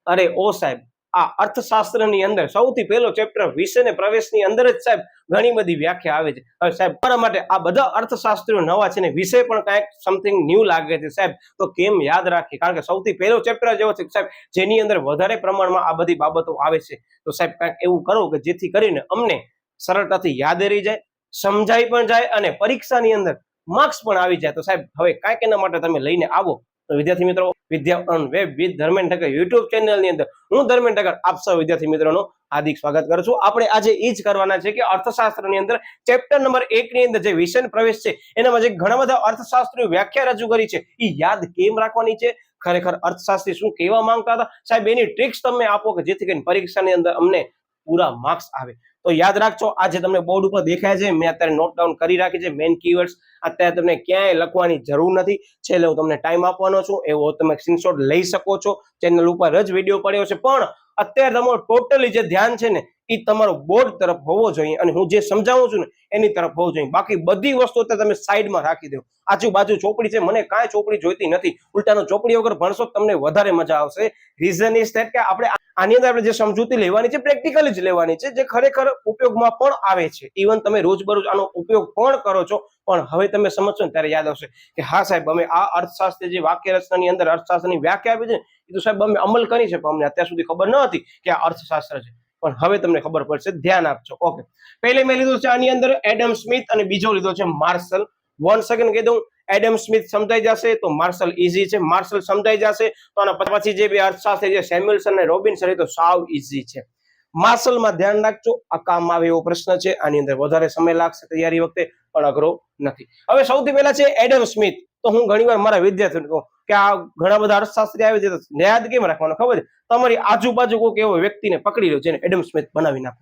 અરે ઓ સાહેબ, આ અર્થશાસ્ત્રની અંદર સૌથી પહેલો ચેપ્ટર વિષય ને પ્રવેશની અંદર જ સાહેબ ઘણી બધી વ્યાખ્યા આવે છે. હવે સાહેબ તમારા માટે આ બધા અર્થશાસ્ત્રીઓ નવા છે ને વિષય પણ કાંઈક સમથિંગ ન્યૂ લાગે છે સાહેબ, તો કેમ યાદ રાખીએ? કારણ કે સૌથી પહેલો ચેપ્ટર જેવો છે સાહેબ જેની અંદર વધારે પ્રમાણમાં આ બધી બાબતો આવે છે. તો સાહેબ કાંઈક એવું કરો કે જેથી કરીને અમને સરળતાથી યાદ રહી જાય, સમજાઈ પણ જાય અને પરીક્ષાની અંદર માર્ક્સ પણ આવી જાય. તો સાહેબ હવે કાંઈક એના માટે તમે લઈને આવો. તો વિદ્યાર્થી મિત્રો, Vidya on web with Dharmendra Thakkar YouTube ચેનલની અંદર હું ધર્મેન્દ્ર ઠક્કર આપ સૌ વિદ્યાર્થી મિત્રોનું હાર્દિક સ્વાગત કરું છું. આપણે આજે એ જ કરવાના છે કે અર્થશાસ્ત્રની અંદર ચેપ્ટર નંબર 1 ની અંદર જે વિષય પ્રવેશ છે એનામાં જે ઘણા બધા અર્થશાસ્ત્રીઓ વ્યાખ્યા રજૂ કરી છે એ યાદ કેમ રાખવાની છે, ખરેખર અર્થશાસ્ત્રી શું કહેવા માંગતા હતા સાહેબ, એની ટ્રિક્સ તમે આપો કે જેથી કરીને પરીક્ષાની અંદર અમને પૂરા માર્ક્સ આવે. તો યાદ રાખજો, આજે તમને બોર્ડ ઉપર દેખાય છે, મેં અત્યારે નોટ ડાઉન કરી રાખી છે મેઇન કીવર્ડ્સ. અત્યારે તમને ક્યાંય લખવાની જરૂર નથી, છેલ્લે હું તમને ટાઈમ આપવાનો છું, એવો તમે સ્ક્રીનશોટ લઈ શકો છો. ચેનલ ઉપર જ વિડીયો પડ્યો છે, પણ અત્યારે તમારું ટોટલી જે ધ્યાન છે ને એ તમારું બોર્ડ તરફ હોવો જોઈએ અને હું જે સમજાવું છું ને એની તરફ હોવું જોઈએ. બાકી બધી વસ્તુ તમે સાઈડમાં રાખી દો. આજુબાજુ ચોપડી છે, મને કાંઈ ચોપડી જોઈતી નથી. ઉલટાનો ચોપડી વગર ભણશો તમને વધારે મજા આવશે. રીઝન ઇઝ ધેટ કે આપણે આની અંદર આપણે જે સમજૂતી લેવાની છે પ્રેક્ટિકલી જ લેવાની છે, જે ખરેખર ઉપયોગમાં પણ આવે છે. ઇવન તમે રોજબરોજ આનો ઉપયોગ પણ કરો છો, પણ હવે તમે સમજશો ને ત્યારે યાદ આવશે કે હા સાહેબ, અમે આ અર્થશાસ્ત્ર જે વાક્ય રચનાની અંદર અર્થશાસ્ત્રની વ્યાખ્યા આપી છે એ તો સાહેબ અમે અમલ કરી છે, પણ અમને અત્યાર સુધી ખબર ન હતી કે આ અર્થશાસ્ત્ર છે, પણ હવે તમને ખબર પડશે. ધ્યાન આપજો. ઓકે, પહેલે મેં લીધું છે આની અંદર એડમ સ્મિથ અને બીજો લીધો છે માર્શલ. 1 સેકન્ડ કહી દઉં. એડમ સ્મિથ સમજાઈ જશે તો માર્શલ ઈઝી છે. માર્શલ સમજાઈ જશે તો આના પછી જે બે અર્થશાસ્ત્રી છે સેમ્યુએલ્સન અને રોબિન્સન એ તો સાવ ઈઝી છે. માર્શલમાં ધ્યાન રાખજો, આ કામ આવે એવો પ્રશ્ન છે. આની અંદર વધારે સમય લાગશે તૈયારી વખતે, પણ અઘરો નથી. હવે સૌથી પહેલા છે એડમ સ્મિથ. તો હું ઘણીવાર મારા વિદ્યાર્થીઓને કહું કે આ ઘણા બધા અર્થશાસ્ત્રી આવે છે તો યાદ કેમ રાખવાનું ખબર છે? તમારી આજુબાજુ કોઈ એવો વ્યક્તિને પકડી લો જેને એડમ સ્મિથ બનાવી નાખો.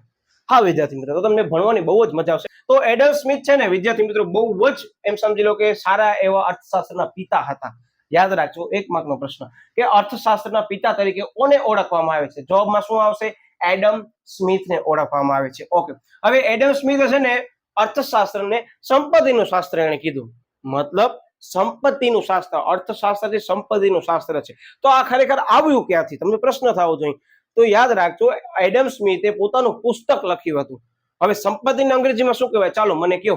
હા વિદ્યાર્થી મિત્રો, તો તમને ભણવાની બહુ જ મજા આવશે. તો એડમ સ્મિથ છે ને વિદ્યાર્થી મિત્રો બહુ જ એમ સમજી લો કે સારા એવા અર્થશાસ્ત્રના પિતા હતા. યાદ રાખજો, 1 માર્કનો પ્રશ્ન કે અર્થશાસ્ત્રના પિતા તરીકે કોને ઓળખવામાં આવે છે? જવાબમાં શું આવશે? એડમ સ્મિથને ઓળખવામાં આવે છે. ઓકે, હવે એડમ સ્મિથ છે ને અર્થશાસ્ત્રને સંપત્તિનું શાસ્ત્ર એને કીધું. મતલબ સંપત્તિનું શાસ્ત્ર, અર્થશાસ્ત્ર જે સંપત્તિનું શાસ્ત્ર છે. તો આ ખરેખર આવ્યું ક્યાંથી? તમને પ્રશ્ન થવો જોઈએ. તો યાદ રાખજો, એડમ સ્મિથે પોતાનું પુસ્તક લખ્યું હતું. હવે સંપત્તિને અંગ્રેજીમાં શું કહેવાય? ચાલો મને કહો.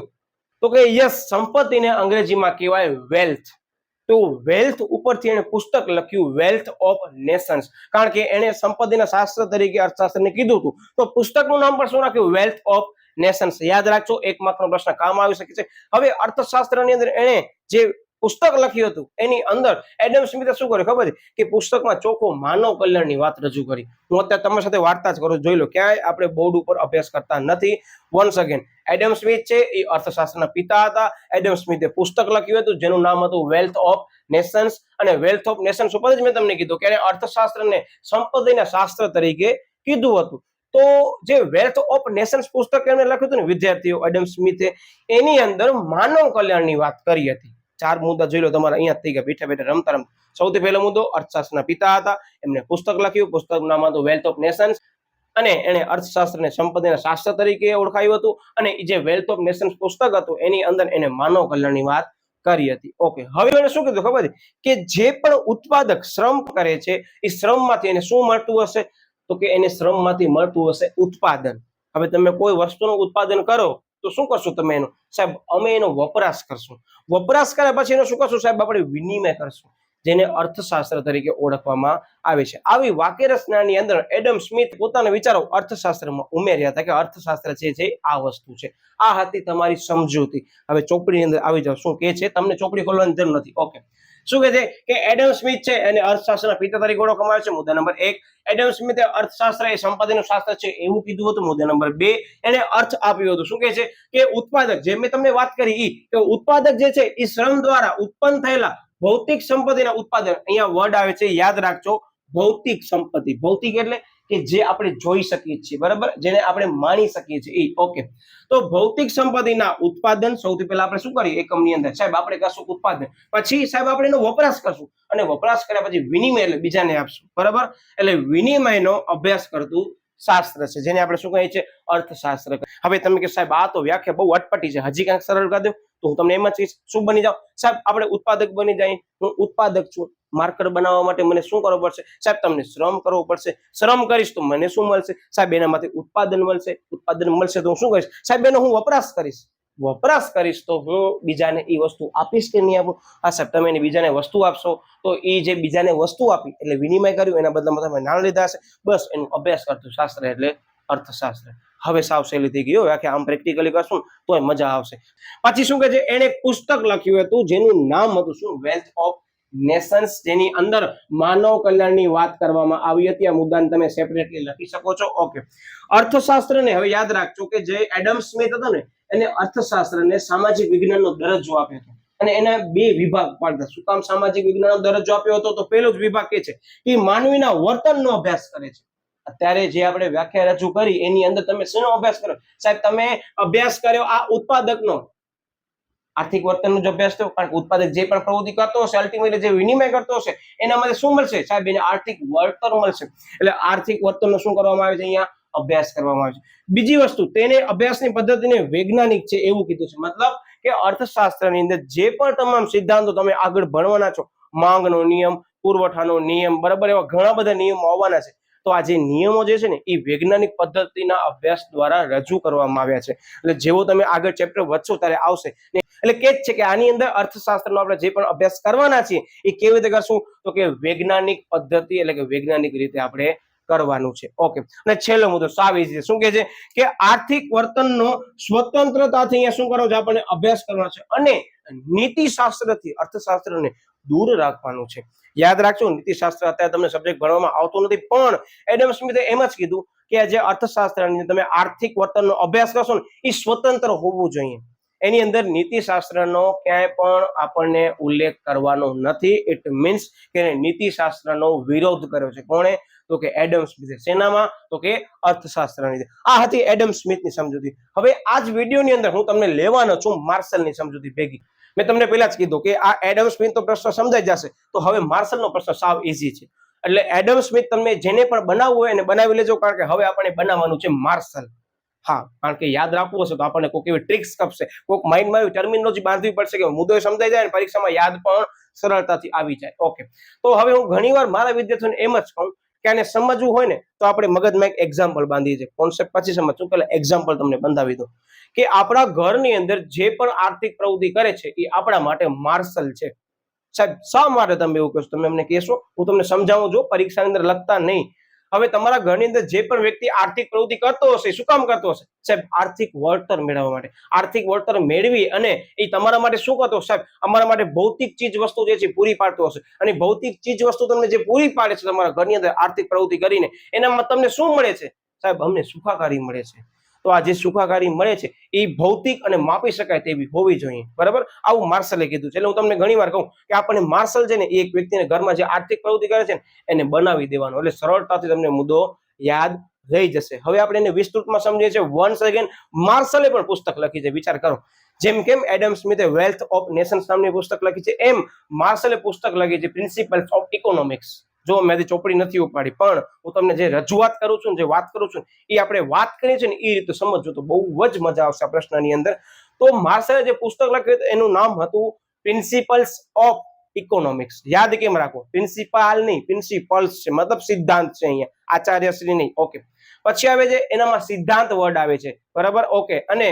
તો કે યસ, સંપત્તિને અંગ્રેજીમાં કહેવાય વેલ્થ. તો વેલ્થ ઉપરથી એને પુસ્તક લખ્યું, વેલ્થ ઓફ નેશન્સ. કારણ કે એને સંપત્તિના શાસ્ત્ર તરીકે અર્થશાસ્ત્રને કીધું હતું, તો પુસ્તકનું નામ પણ શું રાખ્યું? Wealth of Nations. યાદ રાખજો, 1 માર્કનો પ્રશ્ન કામ આવી શકે છે. હવે અર્થશાસ્ત્રની અંદર એને જે પુસ્તક લખ્યું હતું એની અંદર એડમ સ્મિથે શું કર્યું ખબર છે? કે પુસ્તકમાં ચોખ્ખો માનવ કલ્યાણની વાત રજૂ કરી. હું અત્યારે તમારી સાથે વાર્તા જ કરું, જોઈ લો, ક્યાંય આપણે બોર્ડ ઉપર અભ્યાસ કરતા નથી. વન્સ અગેન, એડમ સ્મિથ છે એ અર્થશાસ્ત્રના પિતા હતા. એડમ સ્મિથે પુસ્તક લખ્યું હતું જેનું નામ હતું વેલ્થ ઓફ નેશન્સ, અને વેલ્થ ઓફ નેશન્સ ઉપર જ મેં તમને કીધું કે અર્થશાસ્ત્રને સંપત્તિના શાસ્ત્ર તરીકે કીધું હતું. તો જે વેલ્થ ઓફ નેશન્સ પુસ્તક એમણે લખ્યું હતું ને વિદ્યાર્થીઓ, એડમ સ્મિથે, એની અંદર માનવ કલ્યાણની વાત કરી હતી. 4 મુદ્દા જોઈ લો તમારા અહીંયા થઈ ગયા બેઠા બેઠા રમતા રમતા. સૌથી પહેલો મુદ્દો, અર્થશાસ્ત્રના પિતા હતા, એમને પુસ્તક લખ્યું, પુસ્તકનું નામ હતું વેલ્થ ઓફ નેશન્સ, અને એને અર્થશાસ્ત્રને સંપત્તિના શાસ્ત્ર તરીકે ઓળખાયું હતું. અને જે વેલ્થ ઓફ નેશન્સ પુસ્તક હતું એની અંદર એને માનવ કલ્યાણની વાત કરી હતી. ઓકે, હવે એને શું કીધું ખબર છે? કે જે પણ ઉત્પાદક શ્રમ કરે છે એ શ્રમમાંથી એને શું મળતું હશે? તો કે એને શ્રમમાંથી મળતું હશે ઉત્પાદન. હવે તમે કોઈ વસ્તુનું ઉત્પાદન કરો તો શું કરશો તમે એનું? સાહેબ અમે એનો વપરાશ કરશું. વપરાશ કર્યા પછી એનો શું કરશું? સાહેબ આપણે વિનિમય કરશું, જેને અર્થશાસ્ત્ર તરીકે ઓળખવામાં આવે છે. આવી વાક્ય રચનાની અંદર એડમ સ્મિથ પોતાના વિચારો અર્થશાસ્ત્રમાં ઉમેર્યા હતા કે અર્થશાસ્ત્ર છે આ વસ્તુ છે. આ હતી તમારી સમજૂતી. હવે ચોપડીની અંદર આવી જાવ, શું કે છે? તમને ચોપડી ખોલવાની જરૂર નથી. ઓકે, શું કહે છે? કે એડમ સ્મિથ છે એને અર્થશાસ્ત્રના પિતા તરીકે ઓળખવામાં આવે છે. મુદ્દા નંબર 1, એડમ સ્મિથે અર્થશાસ્ત્ર એ સંપત્તિનું શાસ્ત્ર છે એવું કીધું હતું. મુદ્દા નંબર 2, એને અર્થ આપ્યું હતું. શું કહે છે? કે ઉત્પાદક, જે મેં તમને વાત કરી કે ઉત્પાદક જે છે એ શ્રમ દ્વારા ઉત્પન્ન થયેલા ભૌતિક સંપત્તિના ઉત્પાદન, અહીંયા વર્ડ આવે છે યાદ રાખજો, ભૌતિક સંપત્તિ. ભૌતિક એટલે કે જે આપણે જોઈ શકીએ છીએ, બરાબર, જેને આપણે માણી શકીએ છીએ. ઓકે, તો ભૌતિક સંપત્તિના ઉત્પાદન સૌથી પહેલા આપણે શું કરીએ એકમની અંદર? સાહેબ આપણે કરશું ઉત્પાદન, પછી સાહેબ આપણે એનો વપરાશ કરશું, અને વપરાશ કર્યા પછી વિનિમય એટલે બીજાને આપશું, બરાબર. એટલે વિનિમયનો અભ્યાસ કરતું શાસ્ત્ર છે જેને આપણે શું કહીએ છીએ? અર્થશાસ્ત્ર. હવે તમે કે સાહેબ આ તો વ્યાખ્યા બહુ અટપટી છે, હજી કાંઈક સરળ કરી દો. તો હું તમને એમ જ કહીશ શું બની જાવ સાહેબ આપણે ઉત્પાદક બની જાય. હું ઉત્પાદક છું. માર્કર બનાવવા માટે મને શું કરવું પડશે સાહેબ તમને શ્રમ કરવો પડશે. શ્રમ કરીશ તો મને શું મળશે સાહેબ એનામાંથી ઉત્પાદન મળશે. ઉત્પાદન મળશે તો હું શું કરીશ સાહેબ એનો હું વપરાશ કરીશ. વપરાશ કરીશ તો હું બીજાને એ વસ્તુ આપીશ કે નહીં આપું. હા સાહેબ તમે એને બીજાને વસ્તુ આપશો તો એ જે બીજાને વસ્તુ આપી એટલે વિનિમય કર્યું એના બદલામાં તમે નાણાં લીધા હશે. બસ એનું અભ્યાસ કરતું શાસ્ત્ર એટલે અર્થશાસ્ત્ર. હવે સાવ સહેલી થઈ ગયો કે આમ પ્રેક્ટિકલી કરશું તો મજા આવશે. પછી શું કે છે એને એક પુસ્તક લખ્યું હતું જેનું નામ હતું શું વેલ્થ ઓફ નેશન્સ, જેની અંદર માનવ કલ્યાણની વાત કરવામાં આવી હતી. આ મુદ્દાને તમે સેપરેટલી લખી શકો છો. ઓકે, અર્થશાસ્ત્રને હવે યાદ રાખજો કે જે એડમ સ્મિથ હતો ને એને અર્થશાસ્ત્રને સામાજિક વિજ્ઞાનનો દરજ્જો આપ્યો હતો અને એના બે વિભાગ પાડતા. શું કામ સામાજિક વિજ્ઞાનનો દરજ્જો આપ્યો હતો? તો પહેલો જ વિભાગ એ છે કે માનવીના વર્તનનો અભ્યાસ કરે છે. અત્યારે જે આપણે વ્યાખ્યા રજૂ કરી એની અંદર તમે શેનો અભ્યાસ કર્યો સાહેબ? તમે અભ્યાસ કર્યો આ ઉત્પાદકનો, આર્થિક વર્તનનો જ અભ્યાસ થયો. કારણ કે ઉત્પાદક જે પણ પ્રવૃત્તિ કરતો હશે અલ્ટિમેટલી જે વિનિમય કરતો હશે એનામાંથી શું મળશે સાહેબ? એને આર્થિક વળતર મળશે. એટલે આર્થિક વર્તનનો શું કરવામાં આવે છે? અહીંયા અભ્યાસ કરવામાં આવે છે. બીજી વસ્તુ તેને અભ્યાસની પદ્ધતિને વૈજ્ઞાનિક છે એવું કીધું છે. મતલબ કે અર્થશાસ્ત્રની અંદર જે પણ તમામ સિદ્ધાંતો તમે આગળ ભણવાના છો, માંગનો નિયમ, પુરવઠાનો નિયમ, બરાબર, એવા ઘણા બધા નિયમો આવવાના છે. તો આ જે નિયમો જે છે ને એ વૈજ્ઞાનિક પદ્ધતિના અભ્યાસ દ્વારા રજૂ કરવામાં આવ્યા છે. એટલે જેવો તમે આગળ ચેપ્ટર વધશો ત્યારે આવશે. એટલે કે જ છે કે આની અંદર અર્થશાસ્ત્રનો આપણે જે પણ અભ્યાસ કરવાના છીએ એ કેવી રીતે કરશું? તો કે વૈજ્ઞાનિક પદ્ધતિ એટલે કે વૈજ્ઞાનિક રીતે આપણે કરવાનું છે. ઓકે, અને છેલ્લો મુદ્દો સાવ ઈઝી છે. શું કે છે કે આર્થિક વર્તનનો સ્વતંત્રતાથી અહીંયા શું કરવાનું છે? આપણને અભ્યાસ કરવાનો છે અને નીતિશાસ્ત્રથી અર્થશાસ્ત્રને દૂર રાખવાનું છે. યાદ રાખજો, નીતિશાસ્ત્ર અત્યારે તમને સબ્જેક્ટ ભણવામાં આવતો નથી, પણ એડમ સ્મિથે એમ જ કીધું કે જે અર્થશાસ્ત્રની તમે આર્થિક વર્તનનો અભ્યાસ કરશો ને એ સ્વતંત્ર હોવું જોઈએ. એની અંદર નીતિશાસ્ત્રનો ક્યાંય પણ આપણને ઉલ્લેખ કરવાનો નથી. ઇટ મીન્સ કે નીતિશાસ્ત્રનો વિરોધ કર્યો છે. કોણે? તો કે એડમ સ્મિથે. શેનામાં? તો કે અર્થશાસ્ત્રની. આ હતી એડમ સ્મિથની સમજૂતી. હવે આ જ વિડીયોની અંદર હું તમને લેવાનો છું માર્શલની સમજૂતી ભેગી. મેં તમને પહેલા જ કીધું કે આ એડમ સ્મિથનો પ્રશ્ન સમજાઈ જશે, તો હવે માર્શલનો પ્રશ્ન સાવ ઈઝી છે. એટલે એડમ સ્મિથ તમને જેને પણ બનાવવું હોય એને બનાવી લેજો, કારણ કે હવે આપણે બનાવવાનું છે માર્શલ. હા, કારણ કે યાદ રાખવું હશે તો આપણને કોઈક એવી ટ્રિક્સ કપશે, કોઈક માઇન્ડમાં એવી ટર્મિનોલોજી બાંધવી પડશે કે મુદ્દો સમજાઈ જાય અને પરીક્ષામાં યાદ પણ સરળતાથી આવી જાય. ઓકે, તો હવે હું ઘણીવાર મારા વિદ્યાર્થીઓને એમ જ કહું કે આને સમજવું હોય ને તો આપણે મગજમાં એક એક્ઝામ્પલ બાંધીએ છીએ. કોન્સેપ્ટ પછી સમજશું, પહેલા એક્ઝામ્પલ તમને બંધાવી દો કે આપણા ઘરની અંદર જે પણ આર્થિક પ્રવૃત્તિ કરે છે એ આપણા માટે માર્શલ છે. સાહેબ શા માટે તમે એવું કહેશો? તમે અમને કહેશો, હું તમને સમજાવું છું, પરીક્ષાની અંદર લખતા નહીં. હવે તમારા ઘરની અંદર જે પણ વ્યક્તિ આર્થિક પ્રવૃત્તિ કરતો હશે, શું કામ કરતો હશે સાહેબ? આર્થિક વળતર મેળવવા માટે. આર્થિક વળતર મેળવી અને એ તમારા માટે શું કરતો સાહેબ? અમારા માટે ભૌતિક ચીજ વસ્તુ જે છે પૂરી પાડતો હશે. અને ભૌતિક ચીજ વસ્તુ તમને જે પૂરી પાડે છે તમારા ઘરની અંદર આર્થિક પ્રવૃત્તિ કરીને, એનામાં તમને શું મળે છે સાહેબ? અમને સુખાકારી મળે છે. તો આ જે સુખાકારી મળે છે એ ભૌતિક અને માપી શકાય તેવી હોવી જોઈએ, બરાબર? આવું માર્શલે કીધું છે. એટલે હું તમને ઘણી વાર કહું કે આપણને માર્શલ છે ને એ એક વ્યક્તિને ઘરમાં જે આર્થિક પ્રવૃત્તિ કરે છે ને એને બનાવી દેવાનો, એટલે સરળતાથી તમને મુદ્દો યાદ રહી જશે. હવે આપણે એને વિસ્તૃતમાં સમજીએ છીએ. વન્સ અગેન, માર્શલે પણ પુસ્તક લખી છે, વિચાર કરો. જેમ કેમ એડમ સ્મિથે વેલ્થ ઓફ નેશન્સ નામની પુસ્તક લખી છે, એમ માર્શલે પુસ્તક લખી છે પ્રિન્સિપલ્સ ઓફ ઇકોનોમિક્સ. જો મેં ચોપડી નથી ઉપાડી, પણ હું તમને જે રજૂઆત કરું છું, જે વાત કરું છું એ આપણે વાત કરીએ છીએ ને એ રીતે સમજજો તો બહુ જ મજા આવશે આ પ્રશ્નની અંદર. તો માર્શલે જે પુસ્તક લખ્યું એનું નામ હતું પ્રિન્સિપલ્સ ઓફ ઇકોનોમિક્સ. યાદ કેમ રાખો? પ્રિન્સિપાલ નહીં, પ્રિન્સિપલ્સ છે, મતલબ સિદ્ધાંત છે, અહીંયા આચાર્યશ્રી નહીં. ઓકે, પછી આવે છે એનામાં સિદ્ધાંત વર્ડ આવે છે, બરાબર? ઓકે, અને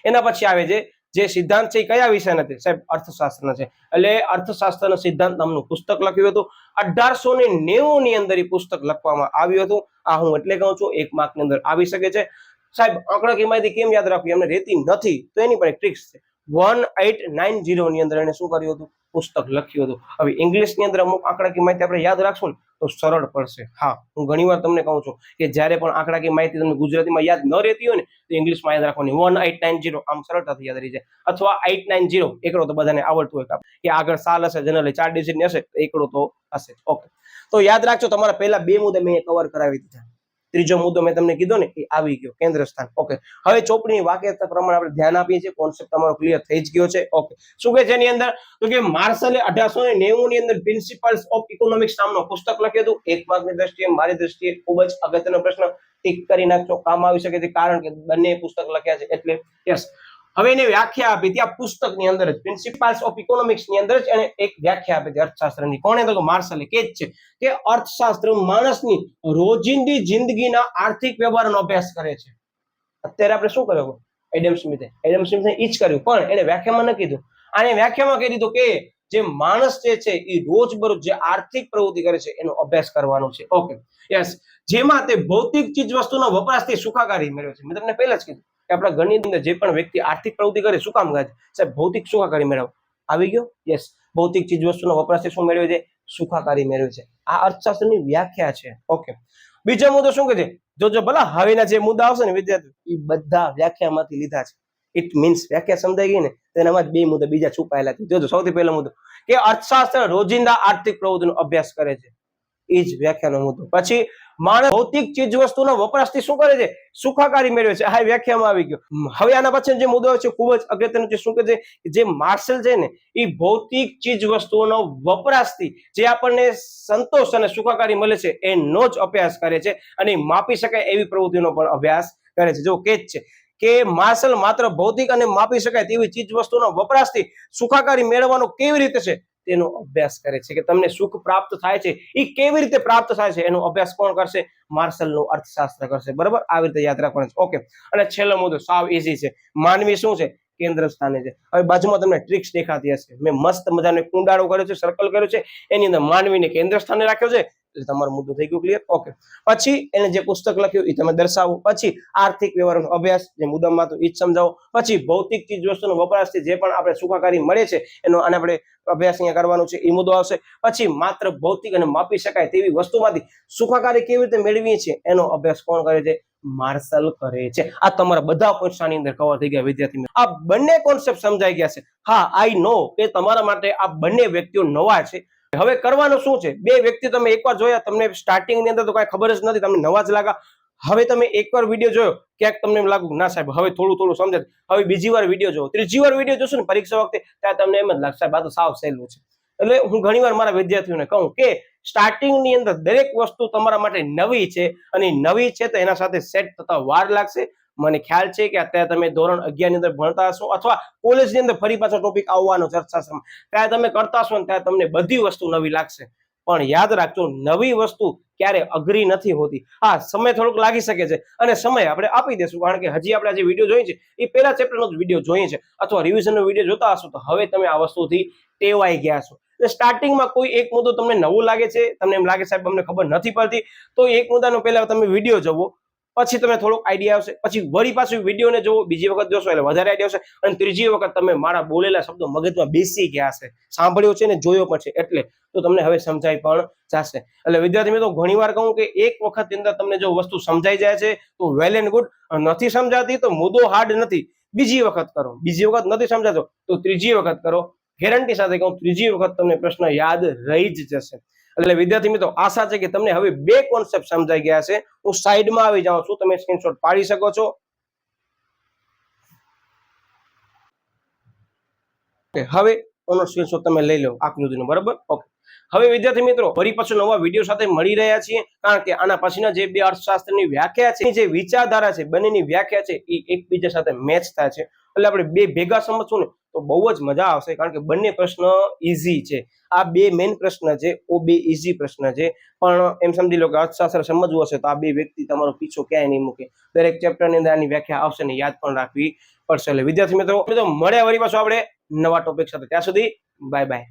એના પછી આવે છે જે સિદ્ધાંત છે એ કયા વિષય નથી સાહેબ? અર્થશાસ્ત્રના છે. એટલે અર્થશાસ્ત્રના સિદ્ધાંત નામનું પુસ્તક લખ્યું હતું. 1890 ની અંદર એ પુસ્તક લખવામાં આવ્યું હતું. આ હું એટલે કહું છું એક માર્ક ની અંદર આવી શકે છે. સાહેબ આંકડાકીય માહિતી કેમ યાદ રાખવી? અમને રહેતી નથી, તો એની પણ એક ટ્રિક્સ છે. 1890 ની અંદર એને શું કર્યું હતું? પુસ્તક લખ્યું હતું. હવે ઇંગ્લિશ ની અંદર અમુક આંકડાકીય માહિતી આપણે યાદ રાખશું ને તો સરળ પડશે. હા, હું ઘણી વાર તમને કહું છું કે જ્યારે પણ આંકડાકીય માહિતી તમને ગુજરાતીમાં યાદ ન રહેતી હોય ને તો ઇંગ્લિશમાં યાદ રાખવાની. 1890 આમ સરળતાથી યાદ રહી જાય. અથવા 890 એકડો તો બધાને આવડતું હોય કે આગળ સાલ હશે, જનરલી 4 ડિજિટની હશે, એકડો તો હશે. ઓકે, તો યાદ રાખજો, તમારા પહેલા બે મુદ્દા મેં કવર કરાવી દીધા. ત્રીજો મુદ્દો મેં તમને કીધો ને એ આવી ગયો, કેન્દ્ર સ્થાન. ઓકે, હવે ચોપડીની વાક્યતા પ્રમાણે આપણે ધ્યાન આપીએ છીએ. કોન્સેપ્ટ તમારો ક્લિયર થઈ જ ગયો છે. ઓકે, શું કહે છે એની અંદર? તો કે માર્શલે 1890 ની અંદર પ્રિન્સિપલ્સ ઓફ ઇકોનોમિક્સ નામનો પુસ્તક લખ્યું હતું. એક માર્કની દ્રષ્ટિએ, મારી દ્રષ્ટિએ ખૂબ જ અગત્યનો પ્રશ્ન ટીક કરી નાખજો, કામ આવી શકે છે, કારણ કે બંને પુસ્તક લખ્યા છે એટલે. યસ, હવે એને વ્યાખ્યા આપી ત્યાં પુસ્તકની અંદર જ પ્રિન્સિપલ્સ ઓફ ઇકોનોમિક્સ ની અંદર જ એને એક વ્યાખ્યા આપી હતી અર્થશાસ્ત્રની. કોણે તો માર્શલે કે જ છે કે અર્થશાસ્ત્ર માણસની રોજિંદી જિંદગીના આર્થિક વ્યવહારનો અભ્યાસ કરે છે. અત્યારે આપણે શું કર્યું? એડમ સ્મિથે ઈ જ કર્યું, પણ એને વ્યાખ્યામાં ન કીધું. આને વ્યાખ્યામાં કહી દીધું કે જે માણસ જે છે એ રોજબરોજ જે આર્થિક પ્રવૃત્તિ કરે છે એનો અભ્યાસ કરવાનો છે. ઓકે, યસ, જેમાં તે ભૌતિક ચીજ વસ્તુનો વપરાશથી સુખાકારી મેળવે છે. મેં તમને પહેલા જ કીધું કે આપણા ઘરની અંદર જે પણ વ્યક્તિ આર્થિક પ્રવૃત્તિ કરે શું કામ કરે છે? સાહેબ, ભૌતિક સુખાકારી મેળવવા. આવી ગયો? યસ, ભૌતિક ચીજ વસ્તુનો વપરાશથી શું મેળવે છે? સુખાકારી મેળવે છે. આ અર્થશાસ્ત્રની વ્યાખ્યા છે. ઓકે, બીજો મુદ્દો શું કે છે? જો ભલા હવેના જે મુદ્દા આવશે ને વિદ્યાર્થીઓ, એ બધા વ્યાખ્યામાંથી લીધા છે. ઇટ મીન્સ વ્યાખ્યા સમજાઈ ગઈ ને, તેનામાં જ બે મુદ્દા બીજા છુપાયેલા છે. જોજો, સૌથી પહેલો મુદ્દો કે અર્થશાસ્ત્ર રોજિંદા આર્થિક પ્રવૃત્તિનો અભ્યાસ કરે છે, એ જ વ્યાખ્યાનો મુદ્દો. પછી માણસ ભૌતિક ચીજ વસ્તુના વપરાશથી શું કરે છે? સુખાકારી મેળવે છે. આ વ્યાખ્યામાં આવી ગયો. હવે આના પછી જે મુદ્દો છે ખૂબ જ અગત્યનો છે. શું કે છે? જે માર્શલ છે ને એ ભૌતિક ચીજ વસ્તુઓનો વપરાશથી જે આપણને સંતોષ અને સુખાકારી મળે છે એનો જ અભ્યાસ કરે છે અને માપી શકાય એવી પ્રવૃત્તિનો પણ અભ્યાસ કરે છે. જો કે જ છે કે માર્શલ માત્ર ભૌતિક અને માપી શકાય તેવી ચીજ વસ્તુનો વપરાશથી સુખાકારી મેળવવાનો કેવી રીતે છે તેનો અભ્યાસ કરે છે. કે તમને સુખ પ્રાપ્ત થાય છે એ કેવી રીતે પ્રાપ્ત થાય છે એનો અભ્યાસ કોણ કરશે? માર્શલનું અર્થશાસ્ત્ર કરશે. બરાબર, આવી રીતે યાદ રાખવાનું છે. ઓકે, અને છેલ્લો મુદ્દો સાવ ઈઝી છે. માનવી શું છે? કેન્દ્ર સ્થાને છે. હવે બાજુમાં તમને ટ્રિક્સ દેખાતી હશે. મેં મસ્ત મજાનો કુંડાળો કર્યો છે, સર્કલ કર્યો છે, એની અંદર માનવીને કેન્દ્ર સ્થાને રાખ્યો છે. એટલે તમારો મુદ્દો થઈ ગયો ક્લિયર. ઓકે, પછી એને જે પુસ્તક લખ્યું એ તમે દર્શાવો. પછી આર્થિક વ્યવહારનો અભ્યાસ, જે મુદ્દામાં તો એ જ સમજાવો. પછી ભૌતિક ચીજ વસ્તુનો વપરાશથી જે પણ આપણે સુખાકારી મળે છે એનો આને આપણે અભ્યાસ અહીંયા કરવાનો છે, એ મુદ્દો આવશે. પછી માત્ર ભૌતિક અને માપી શકાય તેવી વસ્તુમાંથી સુખાકારી કેવી રીતે મેળવીએ છીએ એનો અભ્યાસ કોણ કરે છે? માર્શલ કરે છે. આ તમારા બધા પોઈન્ટ્સ આની અંદર કવર થઈ ગયા વિદ્યાર્થી મિત્રો. આ બંને કોન્સેપ્ટ સમજાઈ ગયા છે. હા, આઈ નો કે તમારા માટે આ બંને વ્યક્તિઓ નવા છે. હવે કરવાનું શું છે? બે વ્યક્તિ તમે એકવાર જોયા, તમને સ્ટાર્ટિંગ ની અંદર તો કઈ ખબર જ નથી, તમને નવા જ લાગા. હવે તમે એકવાર વિડીયો જોયો, ક્યાંક તમને એમ લાગુ ના સાહેબ હવે થોડું થોડું સમજાય. હવે બીજી વાર વિડીયો જોવો, ત્રીજી વાર વિડીયો જોશો ને પરીક્ષા વખતે, ત્યાં તમને એમ જ લાગશે સાહેબ આ તો સાવ સહેલું છે. એટલે હું ઘણીવાર મારા વિદ્યાર્થીઓને કહું કે સ્ટાર્ટિંગ ની અંદર દરેક વસ્તુ તમારા માટે નવી છે અને નવી છે તો એના સાથે સેટ થતા વાર લાગશે. મને ખ્યાલ છે કે અત્યારે તમે ધોરણ 11 ની અંદર ભણતા હશો અથવા કોલેજની અંદર ફરી પાછો ટોપિક આવવાનો છે અર્થશાસ્ત્રમાં, ત્યારે તમે કરતા હશો ને ત્યારે તમને બધી વસ્તુ નવી લાગશે. પણ યાદ રાખજો, નવી વસ્તુ ક્યારે અઘરી નથી હોતી. હા, સમય થોડોક લાગી શકે છે અને સમય આપણે આપી દેશું, કારણ કે હજી આપણે જે વિડીયો જોઈએ છે એ પહેલા ચેપ્ટરનો જ વિડીયો જોઈએ છે અથવા રિવિઝનનો વિડીયો જોતા હશો તો હવે તમે આ વસ્તુથી ટેવાઈ ગયા છો. સ્ટાર્ટિંગમાં કોઈ એક મુદ્દો તમને નવું લાગે છે, તમને એમ લાગે સાહેબ અમને ખબર નથી પડતી, તો એક મુદ્દાનો પહેલા તમે વિડીયો જોવો, પછી તમને થોડોક આઈડિયા આવશે. પછી વળી પાછું વિડીયોને જોવો, બીજી વખત જોશો એટલે વધારે આઈડિયા આવશે અને ત્રીજી વખત તમે મારા બોલેલા શબ્દો મગજમાં બેસી ગયા હશે, સાંભળ્યો છે ને જોયો પણ છે, એટલે તો તમને હવે સમજાઈ પણ જશે. એટલે વિદ્યાર્થી મિત્રો ઘણીવાર કહું કે એક વખત અંદર તમને જો વસ્તુ સમજાઈ જાય છે તો વેલ એન્ડ ગુડ. નથી સમજાતી તો મુદ્દો હાર્ડ નથી, બીજી વખત કરો. બીજી વખત નથી સમજાતો તો ત્રીજી વખત કરો. ગેરંટી સાથે કહું, ત્રીજી વખત તમને પ્રશ્ન યાદ રહી જ જશે. એટલે વિદ્યાર્થી મિત્રો આશા છે કે તમને હવે બે કોન્સેપ્ટ સમજાઈ ગયા છે. હું સાઈડમાં આવી જાઉં છું, તમે સ્ક્રીનશોટ પાડી શકો છો. હવે ઓનો સ્ક્રીનશોટ તમે લઈ લો આકૃતિનો, બરાબર. ઓકે, હવે વિદ્યાર્થી મિત્રો ફરી પાછું નવા વિડીયો સાથે મળી રહ્યા છીએ, કારણ કે આના પછીના જે બે અર્થશાસ્ત્રની વ્યાખ્યા છે, જે વિચારધારા છે, બંનેની વ્યાખ્યા છે એ એકબીજા સાથે મેચ થાય છે. એટલે આપણે બે ભેગા સમજશું ને તો બહુ જ મજા આવશે, કારણ કે બંને પ્રશ્ન ઈઝી છે. આ બે મેઇન પ્રશ્ન છે, ઓ બે ઈઝી પ્રશ્ન છે. પણ એમ સમજી લો કે અર્થશાસ્ત્ર સમજવું હશે તો આ બે વ્યક્તિ તમારો પીછો ક્યાંય નહીં મૂકે. દરેક ચેપ્ટરની અંદર આની વ્યાખ્યા આવશે ને યાદ પણ રાખવી પડશે. એટલે વિદ્યાર્થી મિત્રો મળ્યા વળી પાછું આપણે નવા ટોપિક સાથે. ત્યાં સુધી બાય બાય.